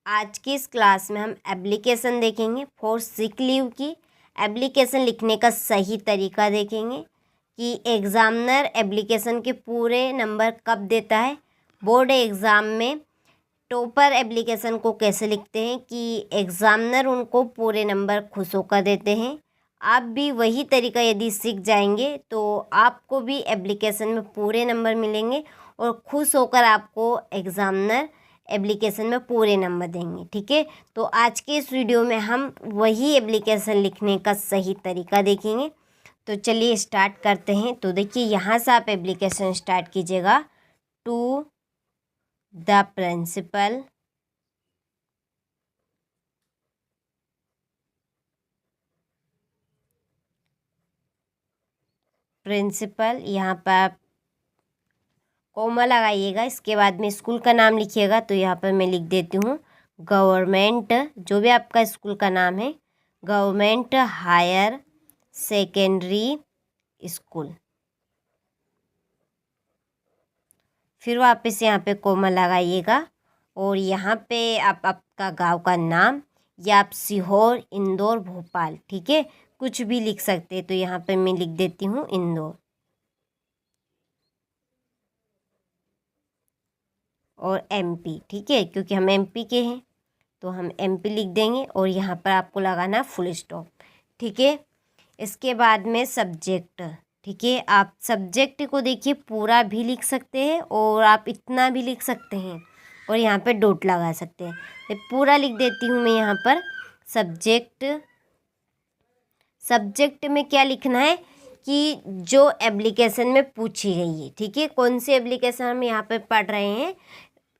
आज की इस क्लास में हम एप्लीकेशन देखेंगे फॉर सिक लीव की। एप्लीकेशन लिखने का सही तरीका देखेंगे कि एग्ज़ामिनर एप्लीकेशन के पूरे नंबर कब देता है। बोर्ड एग्ज़ाम में टॉपर एप्लीकेशन को कैसे लिखते हैं कि एग्ज़ामिनर उनको पूरे नंबर खुश होकर देते हैं। आप भी वही तरीका यदि सीख जाएंगे तो आपको भी एप्लीकेशन में पूरे नंबर मिलेंगे और खुश होकर आपको एग्ज़ामिनर एप्लीकेशन में पूरे नंबर देंगे। ठीक है, तो आज के इस वीडियो में हम वही एप्लीकेशन लिखने का सही तरीका देखेंगे। तो चलिए स्टार्ट करते हैं। तो देखिए यहाँ से आप एप्लीकेशन स्टार्ट कीजिएगा। टू द प्रिंसिपल, यहाँ पर आप कॉमा लगाइएगा। इसके बाद में स्कूल का नाम लिखिएगा। तो यहाँ पर मैं लिख देती हूँ गवर्नमेंट, जो भी आपका स्कूल का नाम है, गवर्नमेंट हायर सेकेंडरी स्कूल। फिर वापस यहाँ पे कॉमा लगाइएगा और यहाँ पे आप आपका गांव का नाम, या आप सीहोर, इंदौर, भोपाल, ठीक है, कुछ भी लिख सकते हैं। तो यहाँ पे मैं लिख देती हूँ इंदौर और एमपी, ठीक है, क्योंकि हम एमपी के हैं तो हम एमपी लिख देंगे और यहाँ पर आपको लगाना फुल स्टॉप। ठीक है, इसके बाद में सब्जेक्ट, ठीक है, आप सब्जेक्ट को देखिए पूरा भी लिख सकते हैं और आप इतना भी लिख सकते हैं और यहाँ पे डॉट लगा सकते हैं। तो पूरा लिख देती हूँ मैं यहाँ पर सब्जेक्ट। सब्जेक्ट में क्या लिखना है कि जो एप्लीकेशन में पूछी गई है, ठीक है, कौन सी एप्लीकेशन हम यहाँ पे पढ़ रहे हैं,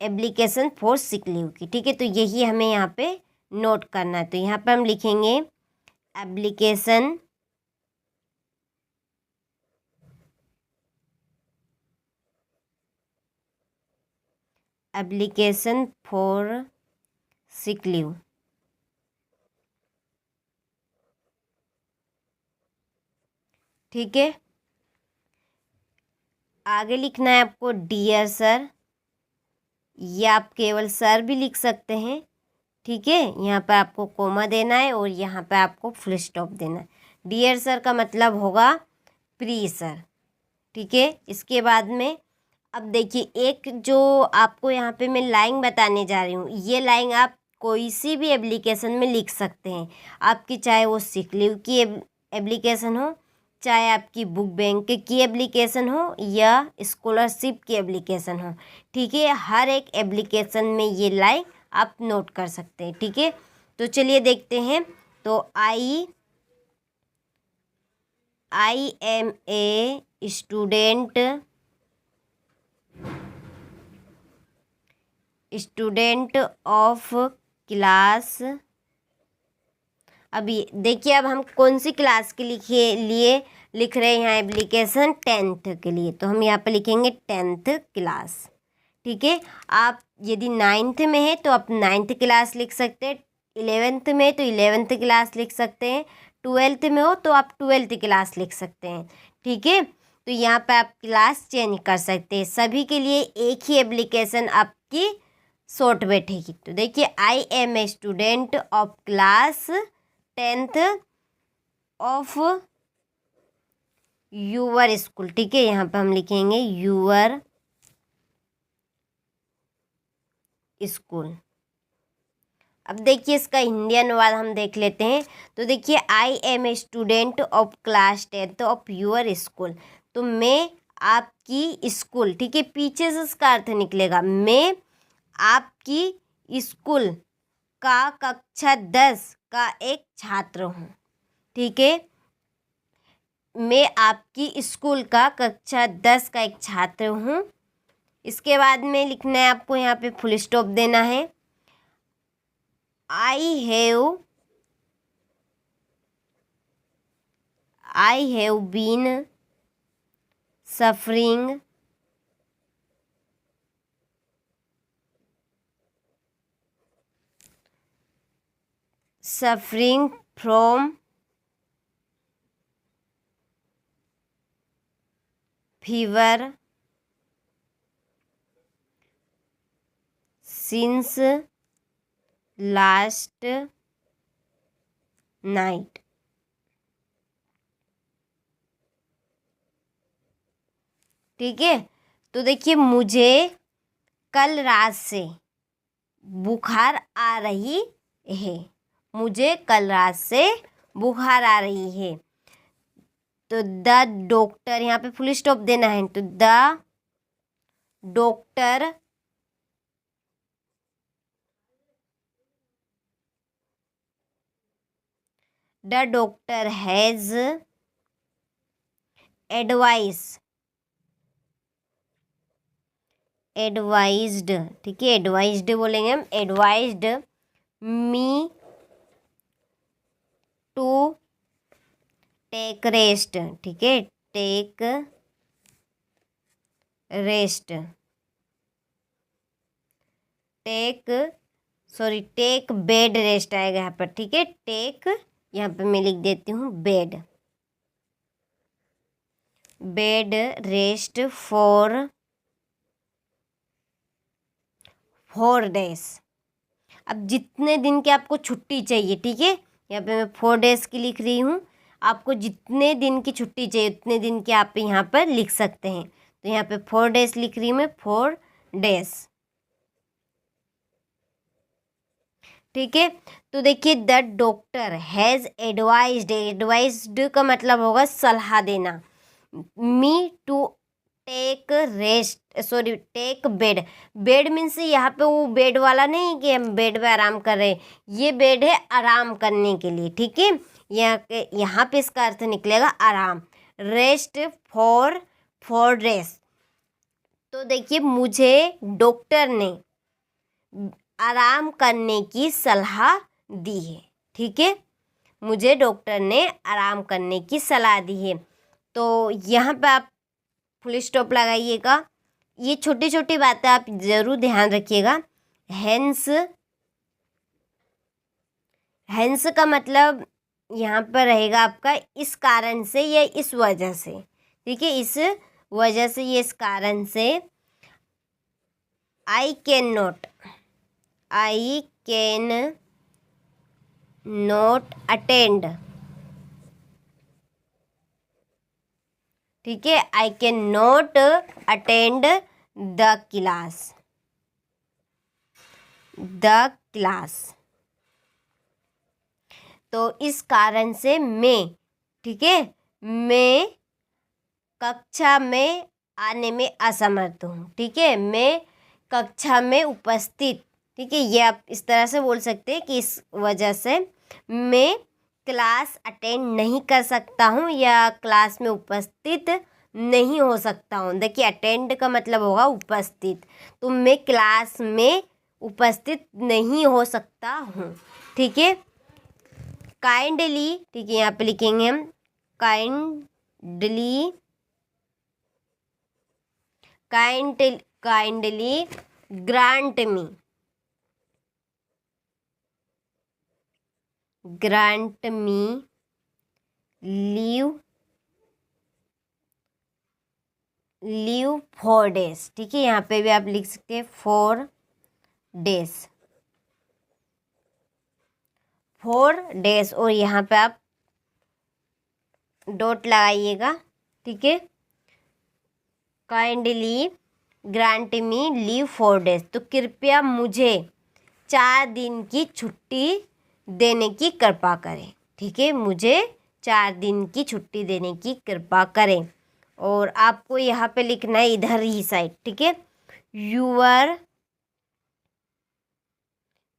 एप्लीकेशन फॉर सिक लीव की, ठीक है, तो यही हमें यहाँ पे नोट करना है। तो यहाँ पे हम लिखेंगे एप्लीकेशन फॉर सिक लीव। ठीक है, आगे लिखना है आपको डियर सर, या आप केवल सर भी लिख सकते हैं। ठीक है, यहाँ पर आपको कोमा देना है और यहाँ पर आपको फुल स्टॉप देना है। डियर सर का मतलब होगा प्रिय सर। ठीक है, इसके बाद में अब देखिए एक जो आपको यहाँ पे मैं लाइन बताने जा रही हूँ, ये लाइन आप कोई सी भी एप्लीकेशन में लिख सकते हैं। आपकी चाहे वो सिक लीव की एप्लीकेशन हो, चाहे आपकी बुक बैंक की एप्लीकेशन हो, या स्कॉलरशिप की एप्लीकेशन हो, ठीक है, हर एक एप्लीकेशन में ये लाइन आप नोट कर सकते हैं। ठीक है, तो चलिए देखते हैं। तो I am a student of class. अभी देखिए, अब हम कौन सी क्लास के लिए लिख रहे हैं एप्लीकेशन, 10th के लिए, तो हम यहाँ पे लिखेंगे 10th क्लास। ठीक है, आप यदि 9th में है तो आप 9th क्लास लिख सकते हैं, 11th में तो 11th क्लास लिख सकते हैं, 12th में हो तो आप 12th क्लास लिख सकते हैं। ठीक है, तो यहाँ पे आप क्लास चेंज कर सकते हैं। सभी के लिए एक ही एप्लीकेशन आपकी शॉर्ट बैठेगी। तो देखिए, I am a student of class 10th of your school. ठीक है, यहाँ पे हम लिखेंगे यूवर स्कूल। अब देखिए इसका हिंदी अनुवाद हम देख लेते हैं। तो देखिए, I am a student of class 10th of your school. तो मैं आपकी स्कूल, ठीक है, पीछे से इसका अर्थ निकलेगा, मैं आपकी स्कूल का कक्षा 10 का एक छात्र हूँ। ठीक है, मैं आपकी स्कूल का कक्षा 10 का एक छात्र हूँ। इसके बाद में लिखना है आपको, यहाँ पे फुल स्टॉप देना है। I have been suffering from fever since last night. ठीक है, तो देखिए मुझे कल रात से बुखार आ रही है, मुझे कल रात से बुखार आ रही है। तो द डॉक्टर, यहाँ पे फुल स्टॉप देना है, तो द डॉक्टर हैज एडवाइज्ड, ठीक है, एडवाइज्ड बोलेंगे हम, advised me to take rest. ठीक है, take rest, take bed rest आएगा यहाँ पर। ठीक है, टेक, यहाँ पे मैं लिख देती हूँ बेड रेस्ट फॉर 4 डेज। अब जितने दिन की आपको छुट्टी चाहिए, ठीक है, यहाँ पे मैं 4 डेज की लिख रही हूँ, आपको जितने दिन की छुट्टी चाहिए उतने दिन की आप यहाँ पर लिख सकते हैं। तो यहाँ पे 4 डेज लिख रही हूँ मैं, 4 डेज। ठीक है, तो देखिए द डॉक्टर हैज़ एडवाइज्ड का मतलब होगा सलाह देना, me to take rest, sorry take bed means यहाँ पे वो बेड वाला नहीं कि हम बेड पे आराम कर रहे हैं, ये बेड है आराम करने के लिए। ठीक है, यहाँ पे इसका अर्थ निकलेगा आराम, रेस्ट फॉर 4 डेज। तो देखिए मुझे डॉक्टर ने आराम करने की सलाह दी है। ठीक है, मुझे डॉक्टर ने आराम करने की सलाह दी है। तो यहाँ पे आप फुल स्टॉप लगाइएगा, ये छोटी छोटी बातें आप ज़रूर ध्यान रखिएगा। हेंस का मतलब यहाँ पर रहेगा आपका इस कारण से या इस वजह से। ठीक है, इस वजह से, ये इस कारण से। I can not attend. ठीक है, I can not attend the class. तो इस कारण से मैं, ठीक है, मैं कक्षा में आने में असमर्थ हूँ। ठीक है, मैं कक्षा में उपस्थित, ठीक है, ये आप इस तरह से बोल सकते हैं कि इस वजह से मैं क्लास अटेंड नहीं कर सकता हूँ या क्लास में उपस्थित नहीं हो सकता हूँ। देखिए अटेंड का मतलब होगा उपस्थित, तो मैं क्लास में उपस्थित नहीं हो सकता हूँ। ठीक है, काइंडली, ठीक है, यहाँ पे लिखेंगे हम काइंडली ग्रांट मी लीव 4 डेज। ठीक है, यहाँ पे भी आप लिख सकते हैं 4 डेज, 4 डेज, और यहाँ पे आप डॉट लगाइएगा। ठीक है, काइंडली ग्रांट मी लीव 4 डेज, तो कृपया मुझे 4 दिन की छुट्टी देने की कृपा करें। ठीक है, मुझे 4 दिन की छुट्टी देने की कृपा करें। और आपको यहाँ पे लिखना है इधर ही साइड। ठीक है,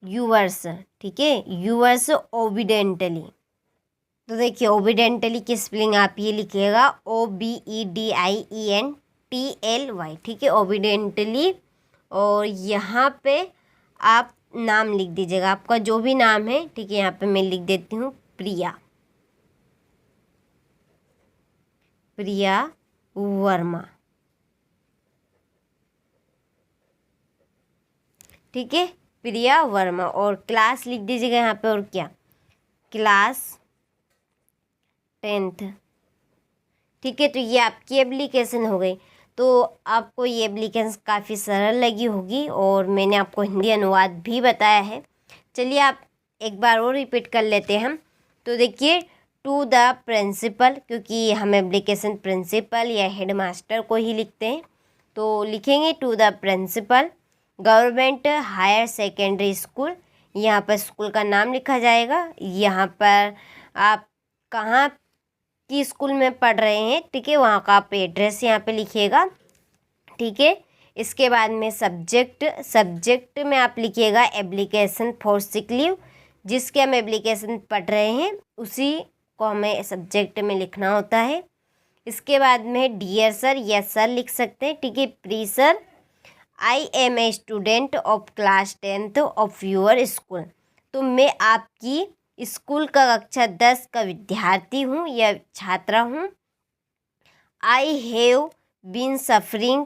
यूवर्स, ठीक है, यूवर्स ओबिडेंटली। तो देखिए ओबिडेंटली की स्पेलिंग आप ये लिखिएगा OBEDIENTLY। ठीक है, ओबिडेंटली। और यहाँ पे आप नाम लिख दीजिएगा, आपका जो भी नाम है। ठीक है, यहाँ पे मैं लिख देती हूँ प्रिया वर्मा। ठीक है, प्रिया वर्मा, और क्लास लिख दीजिएगा यहाँ पे, और क्या, क्लास 10th। ठीक है, तो ये आपकी एप्लीकेशन हो गई। तो आपको ये एप्लीकेशन काफ़ी सरल लगी होगी और मैंने आपको हिंदी अनुवाद भी बताया है। चलिए आप एक बार और रिपीट कर लेते हैं हम। तो देखिए, टू द प्रिंसिपल, क्योंकि हम एप्लीकेशन प्रिंसिपल या हेड मास्टर को ही लिखते हैं, तो लिखेंगे to the principal government higher secondary school. यहाँ पर स्कूल का नाम लिखा जाएगा, यहाँ पर आप कहाँ की स्कूल में पढ़ रहे हैं, ठीक है, वहाँ का आप एड्रेस यहाँ पे लिखिएगा, ठीक है। इसके बाद में सब्जेक्ट में आप लिखिएगा एप्लीकेशन फॉर सिक लीव, जिसके हम एप्लीकेशन पढ़ रहे हैं उसी को हमें सब्जेक्ट में लिखना होता है। इसके बाद में डियर सर या सर लिख सकते हैं, ठीक है। प्री sir, I am a student of class 10th of your school, तो मैं आपकी स्कूल का कक्षा 10 का विद्यार्थी हूँ या छात्रा हूँ। I have been suffering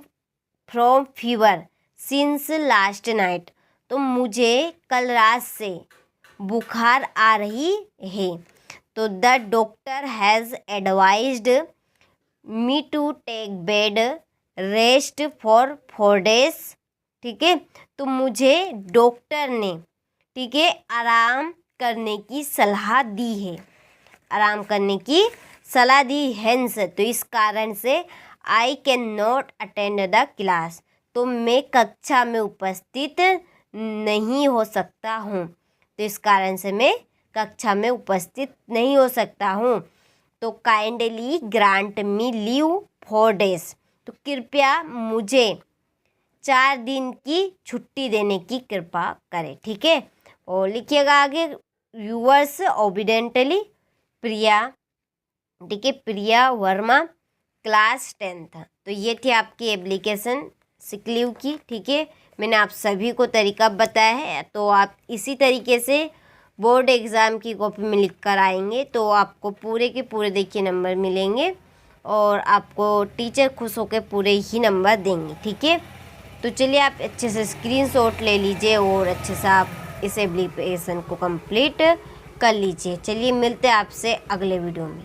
from fever since last night, तो मुझे कल रात से बुखार आ रही है। तो the doctor has advised me to take bed rest for 4 days, ठीक है। तो मुझे डॉक्टर ने, ठीक है, आराम करने की सलाह दी है, आराम करने की सलाह दी हैंस, तो इस कारण से I can not attend the class, तो मैं कक्षा में उपस्थित नहीं हो सकता हूँ, तो इस कारण से मैं कक्षा में उपस्थित नहीं हो सकता हूँ। तो काइंडली ग्रांट मी लीव 4 days, तो कृपया मुझे 4 दिन की छुट्टी देने की कृपा करें, ठीक है। और लिखिएगा आगे, यूवर्स ओबिडेंटली प्रिया, ठीक है, प्रिया वर्मा क्लास 10th। तो ये थी आपकी एप्लीकेशन सिक लीव की, ठीक है। मैंने आप सभी को तरीका बताया है, तो आप इसी तरीके से बोर्ड एग्ज़ाम की कॉपी में लिख कर आएंगे तो आपको पूरे के पूरे देखिए नंबर मिलेंगे और आपको टीचर खुश होकर पूरे ही नंबर देंगे, ठीक है। तो चलिए आप अच्छे से स्क्रीनशॉट ले लीजिए और अच्छे से आप इस एप्लीकेशन को कंप्लीट कर लीजिए। चलिए मिलते हैं आपसे अगले वीडियो में।